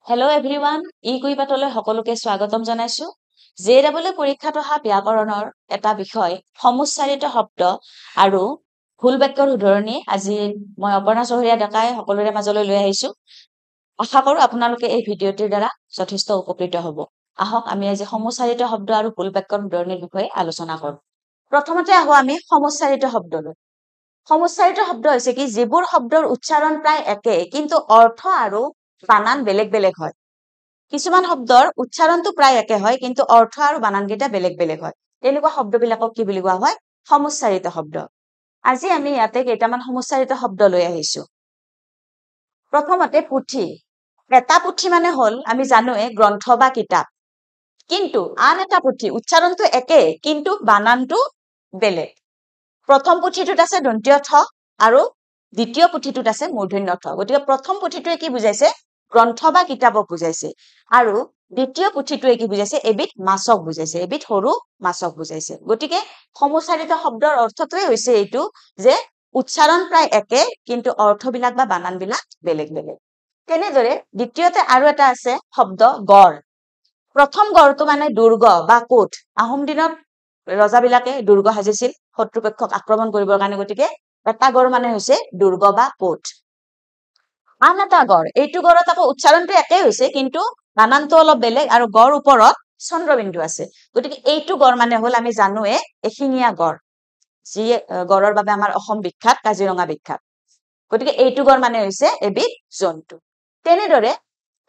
Hello' everyone ই-কুইপাতলৈ সকলোকে স্বাগতম জনাইছো। JEE পৰীক্ষাত অহা ব্যাকৰণৰ এটা বিষয় সমুচ্চাৰিত শব্দ আৰু ভুল বাক্যৰ উদাহৰণি আজি মই অপৰ্ণা চহৰীয়া ডেকাই সকলোৰে মাজলৈ লৈ আহিছো। আশা কৰো আপোনালোকে এই ভিডিঅ'টিৰ দ্বাৰা যথেষ্ট উপকৃত হ'ব। আহক আমি আজি সমুচ্চাৰিত শব্দ আৰু ভুল বাক্যৰ উদাহৰণিৰ বিষয়ে আলোচনা কৰোঁ। প্ৰথমতে আহো আমি সমুচ্চাৰিত শব্দলৈ। সমুচ্চাৰিত শব্দ হৈছে কি যিবোৰ শব্দৰ উচ্চাৰণ প্ৰায় একে কিন্তু অৰ্থ আৰু বানান বেলেগ বেলেগ হয়। কিছুমান শব্দৰ উচ্চাৰণটো প্ৰায় একে হয় কিন্তু অৰ্থ আৰু বানানকেইটা বেলেগ বেলেগ হয়। তেনেকুৱা শব্দবিলাকক কি বুলি কোৱা হয়? সমুচ্চাৰিত শব্দ। আজি আমি ইয়াতে কেইটামান সমুচ্চাৰিত শব্দ লৈ আহিছো। প্ৰথমতে পুথি। এটা পুথি মানে হ'ল আমি জানোৱে গ্ৰন্থ বা কিতাপ। কিন্তু আন এটা পুথি উচ্চাৰণটো একে কিন্তু বানানটো বেলেগ। প্ৰথম পুথিটোত আছে দন্তীয় ঠ আৰু দ্বিতীয় পুথিটোত আছে মূৰ্ধন্য ঠ। গতিকে প্ৰথম পুথিটোৱে কি বুজাইছে? গ্ৰন্থ বা কিতাপক বুজাইছে আৰু দ্বিতীয় পুথিটোৱে কি বুজাইছে? এবিধ মাছক বুজাইছে, এবিধ সৰু মাছক বুজাইছে। গতিকে সমুচ্চাৰিত শব্দৰ অৰ্থটোৱে হৈছে এইটো যে উচ্চাৰণ প্ৰায় একে কিন্তু অৰ্থবিলাক বা বানানবিলাক বেলেগ বেলেগ। তেনেদৰে দ্বিতীয়তে আৰু এটা আছে শব্দ গড়। প্ৰথম গড়টো মানে দুৰ্গ বা কোট। আহোম দিনত ৰজাবিলাকে দুৰ্গ সাজিছিল শত্ৰুপক্ষক আক্ৰমণ কৰিবৰ কাৰণে। গতিকে এটা গড় মানে হৈছে দুৰ্গ বা কোট। আন এটা গড়, এইটো গড়ত আকৌ উচ্চাৰণটো একেই হৈছে কিন্তু বানানটো অলপ বেলেগ আৰু গড় ওপৰত চন্দ্ৰবিন্দু আছে। গতিকে এইটো গড় মানে হ'ল আমি জানোৱে এশিঙীয়া গড়, যি গড়ৰ বাবে আমাৰ অসম বিখ্যাত, কাজিৰঙা বিখ্যাত। গতিকে এইটো গড় মানে হৈছে এবিধ জন্তু। তেনেদৰে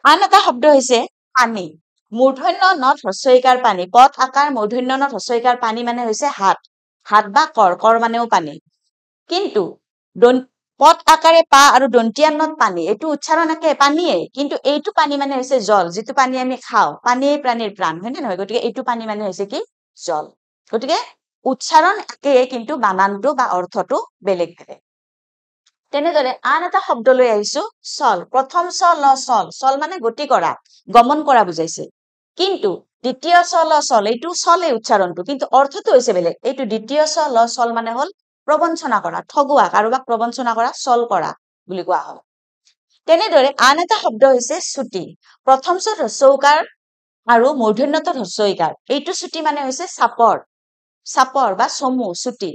আন এটা শব্দ হৈছে পানী। মূৰ্ধন্য ন হ্ৰস্বইকাৰ পানী। পথ আকাৰ মূৰ্ধন্য ন হ্ৰস্বইকাৰ পানী মানে হৈছে হাত, হাত বা কৰ, কৰ মানেও পানী। কিন্তু পথ আকাৰে পা আৰু দন্তীয়া নত পানী, এইটো উচ্চাৰণ একে পানীয়ে কিন্তু এইটো পানী মানে হৈছে জল, যিটো পানী আমি খাওঁ। পানীয়ে প্ৰাণীৰ প্ৰাণ, হয় নে নহয়? গতিকে এইটো পানী মানে হৈছে কি? জল। গতিকে উচ্চাৰণ একে কিন্তু বানানটো বা অৰ্থটো বেলেগ বেলেগ। তেনেদৰে আন এটা শব্দ লৈ আহিছো চল। প্ৰথম চল চল, চল মানে গতি কৰা, গমন কৰা বুজাইছে। কিন্তু দ্বিতীয় চল চল, এইটো চলে উচ্চাৰণটো কিন্তু অৰ্থটো হৈছে বেলেগ। এইটো দ্বিতীয় চল চল মানে হ'ল প্ৰবঞ্চনা কৰা, ঠগুৱা, কাৰোবাক প্ৰবঞ্চনা কৰা, চল কৰা বুলি কোৱা হয়। তেনেদৰে আন এটা শব্দ হৈছে ছুটি। প্ৰথম চ হ্ৰস্বইকাৰ আৰু মূৰ্ধন্যত হ্ৰস্বইকাৰ, এইটো ছুটি মানে হৈছে চাপৰ, চাপৰ বা চমু ছুটি।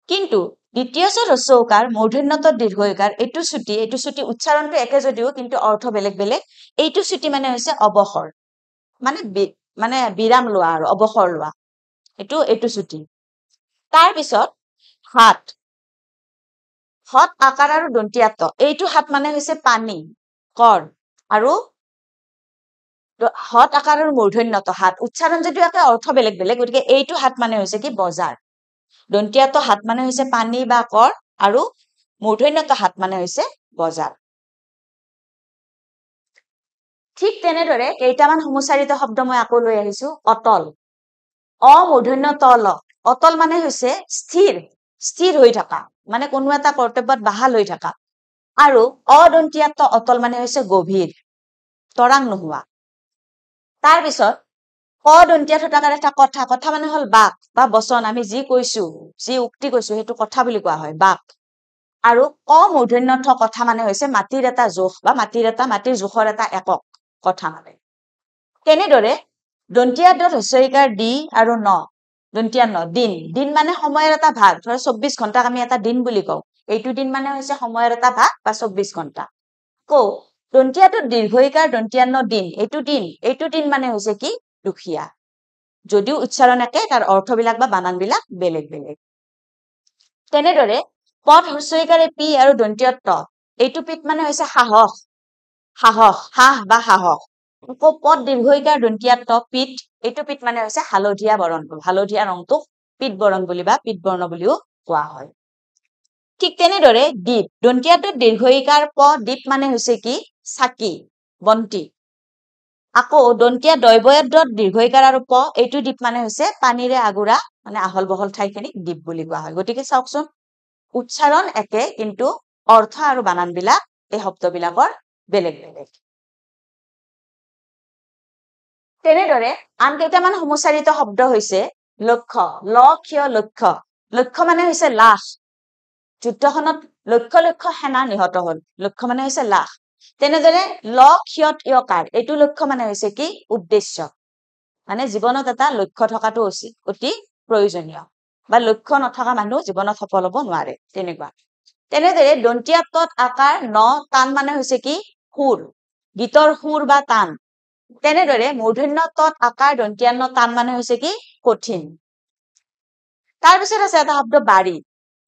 কিন্তু দ্বিতীয় চ হ্ৰস্বইকাৰ মূৰ্ধন্যত দীৰ্ঘইকাৰ, এইটো ছুটি উচ্চাৰণটো একে যদিও কিন্তু অৰ্থ বেলেগ বেলেগ। এইটো ছুটি মানে হৈছে অৱসৰ, মানে বিৰাম লোৱা আৰু অৱসৰ লোৱা, এইটো ছুটি। তাৰ পিছত হাত। হত আকাৰ আৰু দন্তীয়া ত, এইটো হাত মানে হৈছে পানী, কৰ, আৰু হত আকাৰ আৰু মূৰ্ধন্যত হাত, উচ্চাৰণ যদিও একে অৰ্থ বেলেগ বেলেগ। গতিকে এইটো হাত মানে হৈছে কি? বজাৰ। দন্তীয়াত হাত মানে হৈছে পানী বা কৰ আৰু মূৰ্ধন্যত হাত মানে হৈছে বজাৰ। ঠিক তেনেদৰে কেইটামান সমুচ্চাৰিত শব্দ মই আকৌ লৈ আহিছো। অটল। অমূৰ্ধন্য তল, অটল মানে হৈছে স্থিৰ, স্থিৰ হৈ থকা, মানে কোনো এটা কৰ্তব্যত বাহাল হৈ থকা। আৰু অদন্তীয়াত অটল মানে হৈছে গভীৰ, তৰাং নোহোৱা। তাৰ পিছত অদন্তীয়া থকাৰ এটা কথা, কথা মানে হ'ল বাক বা বচন। আমি যি কৈছো, যি উক্তি কৈছো সেইটো কথা বুলি কোৱা হয়, বাক। আৰু অমূৰ্ধন্য কথা মানে হৈছে মাটিৰ এটা জোখ বা মাটিৰ জোখৰ এটা একক কথা মানে। তেনেদৰে দন্তীয়া দ হ্ৰস্বইকাৰ দি আৰু ন, দন্তীয়া ন, দিন। দিন মানে সময়ৰ এটা ভাগ, ধৰা 24 ঘণ্টাক আমি এটা দিন বুলি কওঁ। এইটো দিন মানে হৈছে সময়ৰ এটা ভাগ বা 24 ঘণ্টা। কৌ দন্তীয়াটো দীৰ্ঘইকাৰ দন্তীয়া ন দিন, এইটো দিন মানে হৈছে কি? দুখীয়া। যদিও উচ্চাৰণ একে, তাৰ অৰ্থবিলাক বা বানানবিলাক বেলেগ বেলেগ। তেনেদৰে পথ হ্ৰস্বইকাৰে পি আৰু দন্তীয় ত, এইটো পিত মানে হৈছে সাহস, সাহস, সাহ বা সাহস। পথ দীৰ্ঘইকাৰ দন্তীয়া ত পিত, এইটো পিত মানে হৈছে হালধীয়া বৰণটো, হালধীয়া ৰংটোক পিত বৰণ বুলি বা পিত বৰ্ণ বুলিও কোৱা হয়। ঠিক তেনেদৰে দ্বীপ। দন্তীয়াটো দীৰ্ঘইকাৰ প, দ্বীপ মানে হৈছে কি? চাকি, বন্তি। আকৌ দন্তীয়া দৈবয়ত দীৰ্ঘইকাৰ আৰু প, এইটো দ্বীপ মানে হৈছে পানীৰে আগুৰা, মানে আহল বহল ঠাইখিনিক দ্বীপ বুলি কোৱা হয়। গতিকে চাওকচোন, উচ্চাৰণ একে কিন্তু অৰ্থ আৰু বানানবিলাক এই শব্দবিলাকৰ বেলেগ বেলেগ। তেনেদৰে আন কেইটামান সমুচ্চাৰিত শব্দ হৈছে লক্ষ্য। লক্ষ্য, লক্ষ্য, লক্ষ্য মানে হৈছে লাখ। যুদ্ধখনত লক্ষ লক্ষ সেনা নিহত হল, লক্ষ্য মানে হৈছে লাখ। তেনেদৰে ল ক্ষত য়কাৰ এইটো লক্ষ্য মানে হৈছে কি উদ্দেশ্য মানে জীৱনত এটা লক্ষ্য থকাটো অতি প্ৰয়োজনীয় বা লক্ষ্য নথকা মানুহ জীৱনত সফল হ'ব নোৱাৰে তেনেকুৱা তেনেদৰে দন্তীয়া তত আকাৰ ন টান মানে হৈছে কি সুৰ গীতৰ সুৰ বা টান তেনেদৰে মূৰ্ধন্য তত আকাৰ দন্তীয়া ন টান মানে হৈছে কি কঠিন তাৰপিছত আছে এটা শব্দ বাৰী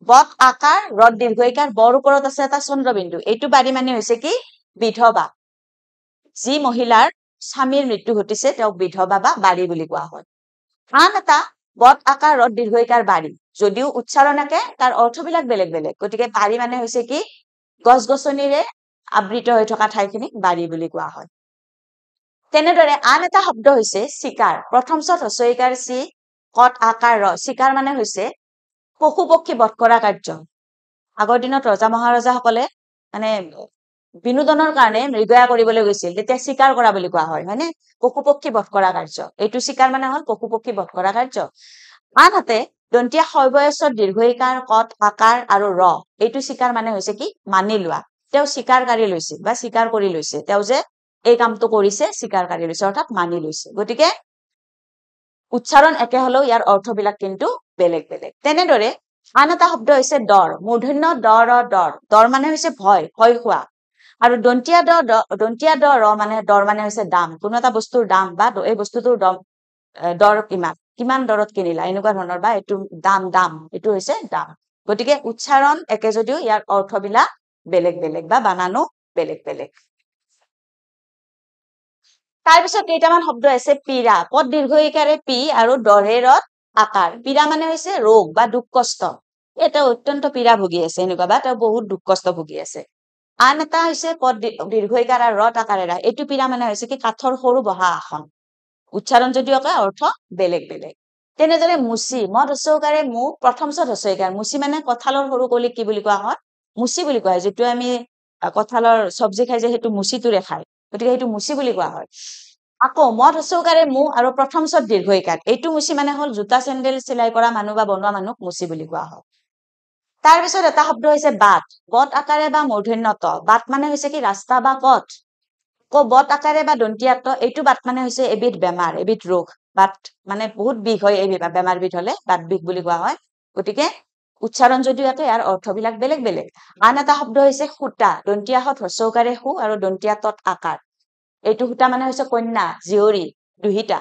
বত আকাৰ ৰদ দীৰ্ঘইকাৰ বৰ ওপৰত আছে এটা চন্দ্ৰবিন্দু এইটো বাৰী মানে হৈছে কি বিধৱা যি মহিলাৰ স্বামীৰ মৃত্যু ঘটিছে তেওঁক বিধৱা বা বাৰী বুলি কোৱা হয় আন এটা বত আকাৰ ৰদ দীৰ্ঘইকাৰ বাৰী যদিও উচ্চাৰণ একে তাৰ অৰ্থবিলাক বেলেগ বেলেগ গতিকে বাৰী মানে হৈছে কি গছ গছনিৰে আবৃত হৈ থকা ঠাইখিনিক বাৰী বুলি কোৱা হয় তেনেদৰে আন এটা শব্দ হৈছে চিকাৰ প্ৰথম চত হস্যইকাৰ চি কত আকাৰ ৰ চিকাৰ মানে হৈছে পশু পক্ষী বধ কৰা কাৰ্য আগৰ দিনত ৰজা মহাৰজাসকলে মানে বিনোদনৰ কাৰণে মৃগয়া কৰিবলৈ গৈছিল তেতিয়া চিকাৰ কৰা বুলি কোৱা হয় হয়নে পশু পক্ষী বধ কৰা কাৰ্য এইটো চিকাৰ মানে হল পশু পক্ষী বধ কৰা কাৰ্য আনহাতে দন্তীয়া শয়বয়স্বৰ দীৰ্ঘইকাৰ কত আকাৰ আৰু ৰ এইটো চিকাৰ মানে হৈছে কি মানি লোৱা তেওঁ চিকাৰকাৰী লৈছিল বা চিকাৰ কৰি লৈছে তেওঁ যে এই কামটো কৰিছে চিকাৰকাৰী লৈছে অৰ্থাৎ মানি লৈছে গতিকে উচ্চাৰণ একে হলেও ইয়াৰ অৰ্থবিলাক কিন্তু বেলেগ বেলেগ তেনেদৰে আন এটা শব্দ হৈছে দৰ মূৰ্ধন্য দৰ দৰ দৰ মানে হৈছে ভয় ভয় খোৱা আৰু দন্তীয়া দ ৰ মানে দৰ মানে হৈছে দাম কোনো এটা বস্তুৰ দাম বা এই বস্তুটোৰ দৰ কিমান দৰত কিনিলা এনেকুৱা ধৰণৰ বা এইটো দাম এইটো হৈছে দাম গতিকে উচ্চাৰণ একে যদিও ইয়াৰ অৰ্থবিলাক বেলেগ বেলেগ বা বানানো বেলেগ বেলেগ তাৰপিছত কেইটামান শব্দ আছে পীড়া পদ দীৰ্ঘইকাৰে পি আৰু দৰেৰত আকাৰ পীড়া মানে হৈছে ৰোগ বা দুখ কষ্ট এটা অত্যন্ত পীড়া ভুগি আছে এনেকুৱা বা তেওঁ বহুত দুখ কষ্ট ভুগি আছে আন এটা হৈছে পদ দীৰ্ঘইকাৰ আৰু ৰত আকাৰেৰা এইটো পীড়া মানে হৈছে কি কাঠৰ সৰু বহা আসন উচ্চাৰণ যদিও একে অৰ্থ বেলেগ বেলেগ তেনেদৰে মুচি মদ হস্যইকাৰে মু প্ৰথম চত হস্যইকাৰ মুচি মানে কঁঠালৰ সৰু কলিক কি বুলি কোৱা হয় মুচি বুলি কোৱা হয় যিটো আমি কঁঠালৰ চব্জি খাই যে সেইটো মুচিটোৰে খায় গতিকে সেইটো মুচি বুলি কোৱা হয় আকৌ মদ হস্যইকাৰে মু আৰু প্ৰথম চত দীৰ্ঘইকাৰ এইটো মুচি মানে হল জোতা চেণ্ডেল চিলাই কৰা মানুহ বা বনোৱা মানুহক মুচি বুলি কোৱা হয় তাৰপিছত এটা শব্দ হৈছে বাট বট আকাৰে বা মূৰ্ধন্য ত বাট মানে হৈছে কি ৰাস্তা বা পথ বট আকাৰে বা দন্তীয়াত্ব এইটো বাট মানে হৈছে এবিধ বেমাৰ এবিধ ৰোগ বাট মানে বহুত বিষ হয় এই বেমাৰবিধ হলে বাট বিষ বুলি কোৱা হয় গতিকে উচ্চাৰণ যদিও একে ইয়াৰ অৰ্থবিলাক বেলেগ বেলেগ আন এটা শব্দ হৈছে সূতা দন্তীয়াহত হস্যইকাৰে সু আৰু দন্তীয়া তত আকাৰ এইটো সূতা মানে হৈছে কন্যা জীয়ৰী দুহিতা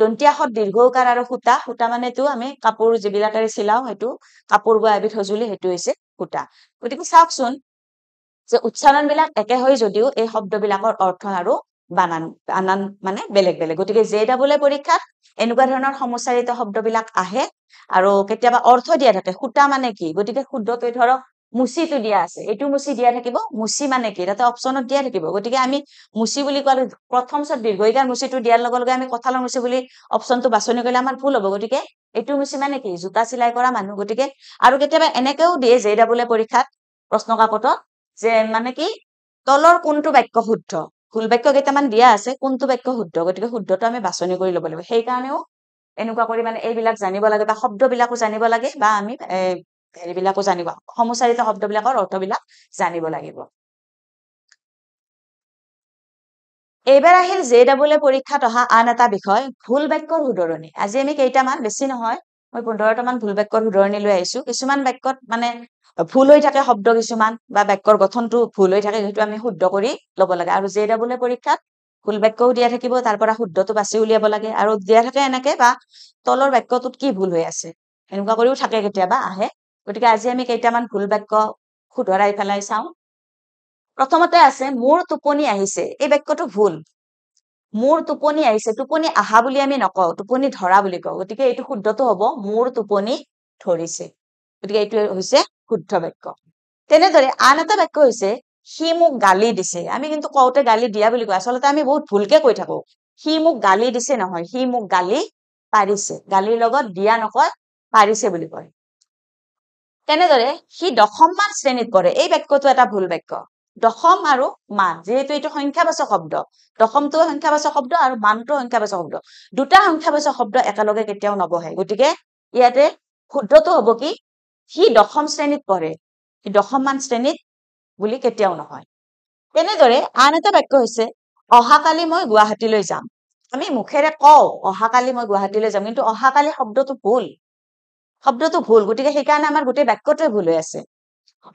দন্তীয়াহত দীৰ্ঘইকাৰ আৰু সূতা সূতা মানেতো আমি কাপোৰ যিবিলাকেৰে চিলাও সেইটো কাপোৰ বোৱা এবিধ সঁজুলি সেইটো হৈছে সূতা গতিকে চাওকচোন যে উচ্চাৰণ বিলাক একে হয় যদিও এই শব্দবিলাকৰ অৰ্থ আৰু বানান মানে বেলেগ বেলেগ গতিকে JEE পৰীক্ষাত এনেকুৱা ধৰণৰ সমস্যাৰিত শব্দবিলাক আহে আৰু কেতিয়াবা অৰ্থ দিয়া থাকে সূতা মানে কি গতিকে শুদ্ধকৈ ধৰক মুচিটো দিয়া আছে এইটো মুচি দিয়া থাকিব মুচি মানে কি তাতে অপচনত দিয়া থাকিব গতিকে আমি মুচি বুলি কোৱা প্ৰথম চত দীৰ্ঘইকাৰ মুচিটো দিয়াৰ লগে লগে আমি কঁঠালৰ মুচি বুলি অপচনটো বাছনি কৰিলে আমাৰ ভুল হ'ব গতিকে এইটো মুচি মানে কি জোতা চিলাই কৰা মানুহ গতিকে আৰু কেতিয়াবা এনেকেও দিয়ে JEE পৰীক্ষাত প্ৰশ্ন কাকতত যে মানে কি তলৰ কোনটো বাক্য শুদ্ধ ভুল বাক্য কেইটামান দিয়া আছে কোনটো বাক্য শুদ্ধ গতিকে শুদ্ধটো আমি বাছনি কৰি ল'ব লাগিব সেইকাৰণেও এনেকুৱা কৰি মানে এইবিলাক জানিব লাগে বা শব্দবিলাকো জানিব লাগে বা আমি হেৰিবিলাকো জানিব সমস্যাৰিত শব্দবিলাকৰ অৰ্থবিলাক জানিব লাগিব এইবাৰ আহিল JEE পৰীক্ষাত অহা আন এটা বিষয় ভুল বাক্যৰ শুধৰণি আজি আমি কেইটামান বেছি নহয় মই 15টা মান ভুল বাক্যৰ শুধৰণি লৈ আহিছো কিছুমান বাক্যত মানে ভুল হৈ থাকে শব্দ কিছুমান বা বাক্যৰ গঠনটো ভুল হৈ থাকে যেটো আমি শুদ্ধ কৰি ল'ব লাগে আৰু JEE পৰীক্ষাত ভুল বাক্যও দিয়া থাকিব তাৰ পৰা শুদ্ধটো বাছি উলিয়াব লাগে আৰু দিয়া থাকে এনেকে বা তলৰ বাক্যটোত কি ভুল হৈ আছে এনেকুৱা কৰিও থাকে কেতিয়াবা আহে গতিকে আজি আমি কেইটামান ভুল বাক্য শুধৰাই পেলাই চাওঁ প্ৰথমতে আছে মোৰ টোপনি আহিছে এই বাক্যটো ভুল মোৰ টোপনি আহিছে টোপনি আহা বুলি আমি নকওঁ টোপনি ধৰা বুলি কওঁ গতিকে এইটো শুদ্ধটো হ'ব মোৰ টোপনি ধৰিছে গতিকে এইটো হৈছে শুদ্ধ বাক্য তেনেদৰে আন এটা বাক্য হৈছে সি মোক গালি দিছে আমি কিন্তু কওঁতে গালি দিয়া বুলি কওঁ আচলতে আমি বহুত ভুলকে কৈ থাকো সি মোক গালি দিছে নহয় সি মোক গালি পাৰিছে গালিৰ লগত দিয়া নকয় পাৰিছে বুলি কয় তেনেদৰে সি দশমমান শ্ৰেণীত পঢ়ে এই বাক্যটো এটা ভুল বাক্য দশম আৰু মান যেহেতু এইটো সংখ্যাবাচক শব্দ দশমটো সংখ্যাবাচক শব্দ আৰু মানটো সংখ্যাবাচক শব্দ দুটা সংখ্যাবাচক শব্দ একেলগে কেতিয়াও নবহে গতিকে ইয়াতে শুদ্ধটো হ'ব কি সি দশম শ্ৰেণীত পঢ়ে সি দশমমান শ্ৰেণীত বুলি কেতিয়াও নহয় তেনেদৰে আন এটা বাক্য হৈছে অহাকালি মই গুৱাহাটীলৈ যাম। আমি মুখেৰে কওঁ অহাকালি মই গুৱাহাটীলৈ যাম, কিন্তু অহাকালি শব্দটো ভুল। গতিকে সেইকাৰণে আমাৰ গোটেই বাক্যটোৱে ভুল হৈ আছে।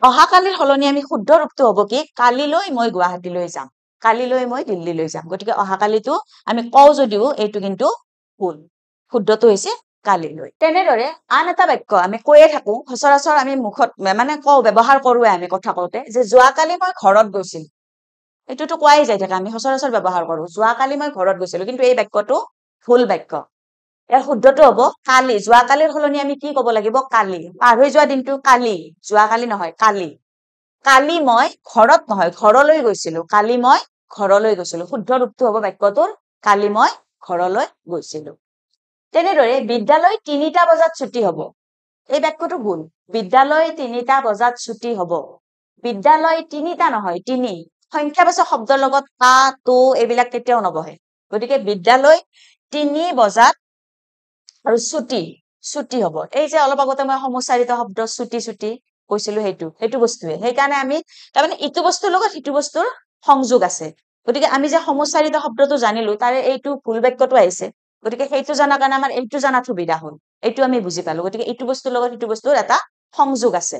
অহাকালিৰ সলনি আমি শুদ্ধ ৰূপটো হ'ব কি কালিলৈ মই গুৱাহাটীলৈ যাম, কালিলৈ মই দিল্লীলৈ যাম। গতিকে অহাকালিটো আমি কওঁ যদিও এইটো কিন্তু ভুল, শুদ্ধটো হৈছে কালিলৈ। তেনেদৰে আন এটা বাক্য আমি কৈয়ে থাকো, সচৰাচৰ আমি মুখত মানে কওঁ, ব্যৱহাৰ কৰোৱে আমি কথা কওঁতে, যে যোৱাকালি মই ঘৰত গৈছিলো। এইটোতো কোৱাই যাই থাকে, আমি সচৰাচৰ ব্যৱহাৰ কৰো, যোৱাকালি মই ঘৰত গৈছিলো, কিন্তু এই বাক্যটো ভুল বাক্য। ইয়াৰ শুদ্ধটো হ'ব কালি। যোৱাকালিৰ সলনি আমি কি ক'ব লাগিব? কালি। পাৰ হৈ যোৱা দিনটো কালি, যোৱাকালি নহয়, কালি। কালি মই ঘৰত নহয়, ঘৰলৈ গৈছিলো, কালি মই ঘৰলৈ গৈছিলো। শুদ্ধ ৰূপটো হ'ব বাক্যটোৰ কালি মই ঘৰলৈ গৈছিলো। তেনেদৰে বিদ্যালয় ৩টা বজাত ছুটি হ'ব। এই বাক্যটো ভুল। বিদ্যালয় ৩টা বজাত ছুটি হ'ব। বিদ্যালয় ৩টা নহয়, ৩। সংখ্যাবাচক শব্দৰ লগত কা, তো এইবিলাক কেতিয়াও নবহে। গতিকে বিদ্যালয় ৩ বজাত আৰু ছুটি হ'ব। এই যে অলপ আগতে মই সমস্যাৰিত শব্দ ছুটি কৈছিলো, সেইটো বস্তুৱে। সেইকাৰণে আমি তাৰমানে ইটো বস্তুৰ লগত সিটো বস্তুৰ সংযোগ আছে। গতিকে আমি যে সমস্যাৰিত শব্দটো জানিলো, তাৰে এইটো ভুল বাক্যটো আহিছে। গতিকে সেইটো জনাৰ কাৰণে আমাৰ এইটো জনাত সুবিধা হ'ল, এইটো আমি বুজি পালো। গতিকে ইটো বস্তুৰ লগত সিটো বস্তুৰ এটা সংযোগ আছে।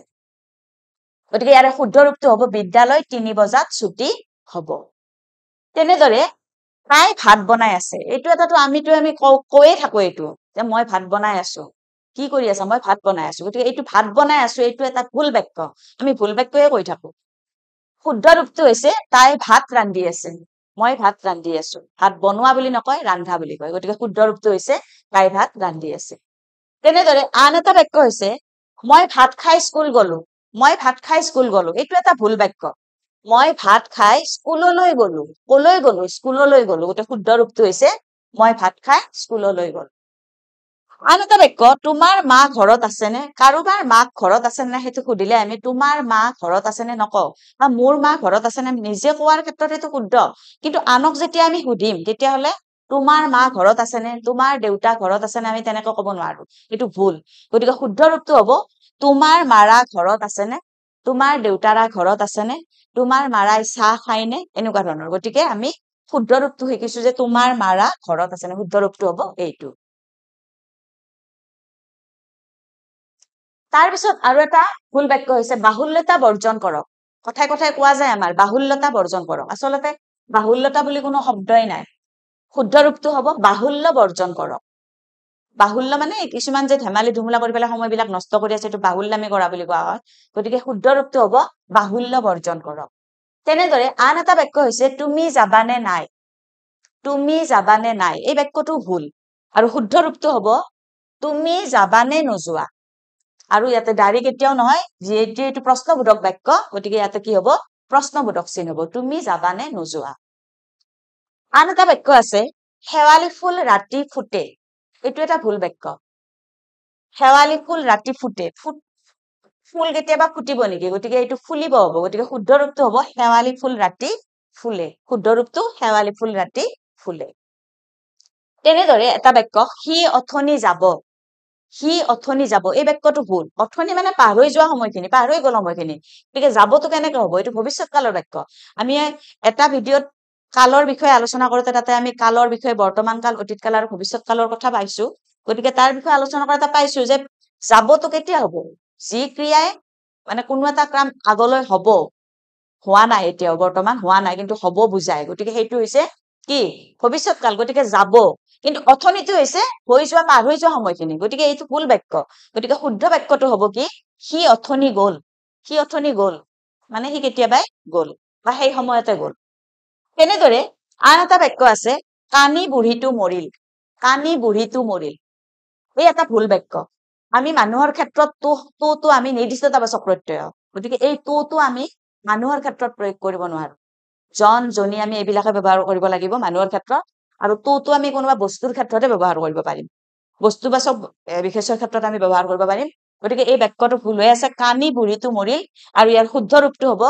গতিকে ইয়াৰে শুদ্ধ ৰূপটো হ'ব বিদ্যালয় ৩ বজাত ছুটি হ'ব। তেনেদৰে তাই ভাত বনাই আছে। এইটো আমি কৈয়ে থাকো এইটো, যে মই ভাত বনাই আছো। কি কৰি আছা? মই ভাত বনাই আছো। গতিকে এইটো ভাত বনাই আছো, এইটো এটা ভুল বাক্য। আমি ভুল বাক্যয়ে কৈ থাকো। শুদ্ধ ৰূপটো হৈছে তাই ভাত ৰান্ধি আছে। মই ভাত ৰান্ধি আছো। ভাত বনোৱা বুলি নকয়, ৰান্ধা বুলি কয়। গতিকে শুদ্ধ ৰূপটো হৈছে তাই ভাত ৰান্ধি আছে। তেনেদৰে আন এটা বাক্য হৈছে মই ভাত খাই স্কুল গলো। মই ভাত খাই স্কুল গলো। এইটো এটা ভুল বাক্য। মই ভাত খাই স্কুললৈ গলো। কলৈ গলো? স্কুললৈ গলো। গতিকে শুদ্ধ ৰূপটো হৈছে মই ভাত খাই স্কুললৈ গলো। আন এটা বাক্য তোমাৰ মা ঘৰত আছেনে? কাৰোবাৰ মাক ঘৰত আছে নে সেইটো সুধিলে আমি তোমাৰ মা ঘৰত আছেনে নকওঁ, বা মোৰ মা ঘৰত আছেনে নিজে কোৱাৰ ক্ষেত্ৰত সেইটো শুদ্ধ। কিন্তু আনক যেতিয়া আমি সুধিম, তেতিয়াহ'লে তোমাৰ মা ঘৰত আছেনে, তোমাৰ দেউতা ঘৰত আছেনে, আমি তেনেকৈ ক'ব নোৱাৰো। এইটো ভুল। গতিকে শুদ্ধ ৰূপটো হ'ব তোমাৰ মাৰা ঘৰত আছেনে, তোমাৰ দেউতাৰা ঘৰত আছেনে, তোমাৰ মাৰাই চাহ খায়নে, এনেকুৱা ধৰণৰ। গতিকে আমি শুদ্ধ ৰূপটো শিকিছো যে তোমাৰ মাৰা ঘৰত আছেনে। শুদ্ধ ৰূপটো হ'ব এইটো। তাৰ পিছত আৰু এটা ভুল বাক্য হৈছে বাহুল্যতা বৰ্জন কৰক। কথাই কথাই কোৱা যায় আমাৰ বাহুল্যতা বৰ্জন কৰক। আচলতে বাহুল্যতা বুলি কোনো শব্দই নাই। শুদ্ধ ৰূপটো হ'ব বাহুল্য বৰ্জন কৰক। বাহুল্য মানে কিছুমান যে ধেমালি ধুমুলা কৰি পেলাই সময়বিলাক নষ্ট কৰি আছে, এইটো বাহুল্যামি কৰা বুলি কোৱা হয়। গতিকে শুদ্ধ ৰূপটো হ'ব বাহুল্য বৰ্জন কৰক। তেনেদৰে আন এটা বাক্য হৈছে তুমি যাবানে নাই। তুমি যাবানে নাই, এই বাক্যটো ভুল। আৰু শুদ্ধ ৰূপটো হ'ব তুমি যাবানে নোযোৱা। আৰু ইয়াতে দাড়ি কেতিয়াও নহয়, যিহেতু এইটো প্ৰশ্নবোধক বাক্য, গতিকে ইয়াতে কি হ'ব? প্ৰশ্নবোধক চিন হ'ব। তুমি যাবানে নোযোৱা। আন এটা বাক্য আছে শেৱালি ফুল ৰাতি ফুটে। এইটো এটা ভুল বাক্য। শেৱালি ফুল ৰাতি ফুটে। ফুল কেতিয়াবা ফুটিব নেকি? গতিকে এইটো ফুলিব হ'ব। গতিকে শুদ্ধ ৰূপটো হ'ব শেৱালি ফুল ৰাতি ফুলে। শুদ্ধ ৰূপটো শেৱালি ফুল ৰাতি ফুলে। তেনেদৰে এটা বাক্য সি অথনি যাব। সি অথনি যাব, এই বাক্যটো ভুল। অথনি মানে পাৰ হৈ যোৱা সময়খিনি, পাৰ হৈ গ'ল সময়খিনি। গতিকে যাবতো কেনেকে হ'ব? এইটো ভৱিষ্যৎ কালৰ বাক্য। আমি এটা ভিডিঅ'ত কালৰ বিষয়ে আলোচনা কৰোতে তাতে আমি কালৰ বিষয়ে বৰ্তমান কাল, অতীত কাল আৰু ভৱিষ্যৎ কালৰ কথা পাইছো। গতিকে তাৰ বিষয়ে আলোচনা কৰাতে পাইছো যে যাবতো কেতিয়া হ'ব? যি ক্ৰিয়াই মানে কোনো এটা কাম আগলৈ হ'ব, হোৱা নাই, এতিয়াও বৰ্তমান হোৱা নাই, কিন্তু হ'ব বুজায়। গতিকে সেইটো হৈছে কি? ভৱিষ্যৎ কাল। গতিকে যাব। কিন্তু অথনিটো হৈছে হৈ যোৱা, পাৰ হৈ যোৱা সময়খিনি। গতিকে এইটো ভুল বাক্য। গতিকে শুদ্ধ বাক্যটো হ'ব কি? সি অথনি গ'ল। সি অথনি গ'ল মানে সি কেতিয়াবাই গ'ল, বা সেই সময়তে গ'ল। তেনেদৰে আন এটা বাক্য আছে কানি বুঢ়ীটো মৰিল। কানি বুঢ়ীটো মৰিল, এই এটা ভুল বাক্য। আমি মানুহৰ ক্ষেত্ৰত তোটো আমি নিৰ্দিষ্টতাবাচক প্ৰত্যয়। গতিকে এই তোটো আমি মানুহৰ ক্ষেত্ৰত প্ৰয়োগ কৰিব নোৱাৰো। জন, জনী আমি এইবিলাকে ব্যৱহাৰ কৰিব লাগিব মানুহৰ ক্ষেত্ৰত। আৰু তোটো আমি কোনোবা বস্তুৰ ক্ষেত্ৰতে ব্যৱহাৰ কৰিব পাৰিম। বস্তুবাচক বিশেষৰ ক্ষেত্ৰত আমি ব্যৱহাৰ কৰিব পাৰিম। গতিকে এই বাক্যটো ভুল হৈ আছে কানি বুঢ়ীটো মৰিল। আৰু ইয়াৰ শুদ্ধ ৰূপটো হ'ব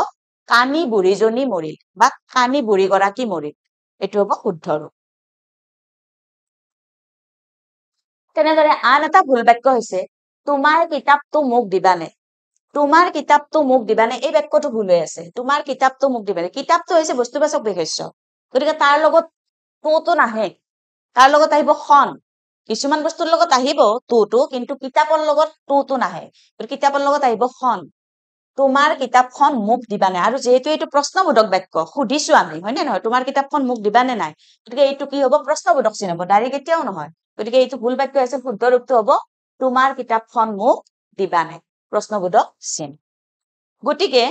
কানি বুঢ়ীজনী মৰিল, বা কানি বুঢ়ী গৰাকী মৰিল। এইটো হ'ব শুদ্ধ ৰূপ। তেনেদৰে আন এটা ভুল বাক্য হৈছে তোমাৰ কিতাপটো মোক দিবানে। তোমাৰ কিতাপটো মোক দিবানে এই বাক্যটো ভুল হৈ আছে তোমাৰ কিতাপটো মোক দিবানে কিতাপটো হৈছে বস্তুবাচক বিশেষ্য গতিকে তাৰ লগত তোটো নাহে তাৰ লগত আহিব খন কিছুমান বস্তুৰ লগত আহিব তোটো কিন্তু কিতাপৰ লগত তোটো নাহে গতিকে কিতাপৰ লগত আহিব খন তোমাৰ কিতাপখন মোক দিবানে আৰু যেহেতু এইটো প্ৰশ্নবোধক বাক্য সুধিছো আমি হয় নে নহয় তোমাৰ কিতাপখন মোক দিবানে নাই গতিকে এইটো কি হ'ব প্ৰশ্নবোধক চিন হ'ব ডাইৰেক্ট এতিয়াও নহয় গতিকে এইটো ভুল বাক্য আছে শুদ্ধ ৰূপটো হ'ব তোমাৰ কিতাপখন মোক দিবানে প্ৰশ্নবোধক চিন গতিকে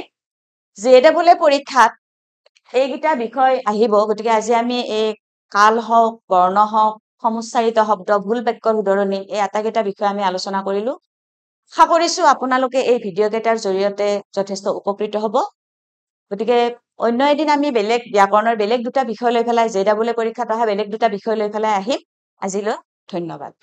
জেডাবলে পৰীক্ষাত এইকেইটা বিষয় আহিব গতিকে আজি আমি এই কাল হওক বৰ্ণ হওক সমুচ্চাৰিত শব্দ ভুল বাক্যৰ উদাহৰণি এই আটাইকেইটা বিষয় আমি আলোচনা কৰিলো আশা কৰিছো আপোনালোকে এই ভিডিঅ' কেইটাৰ জৰিয়তে যথেষ্ট উপকৃত হ'ব গতিকে অন্য এদিন আমি বেলেগ ব্যাকৰণৰ বেলেগ দুটা বিষয় লৈ পেলাই জেডাবলে পৰীক্ষাত অহা বেলেগ দুটা বিষয় লৈ পেলাই আহিম আজিলৈ ধন্যবাদ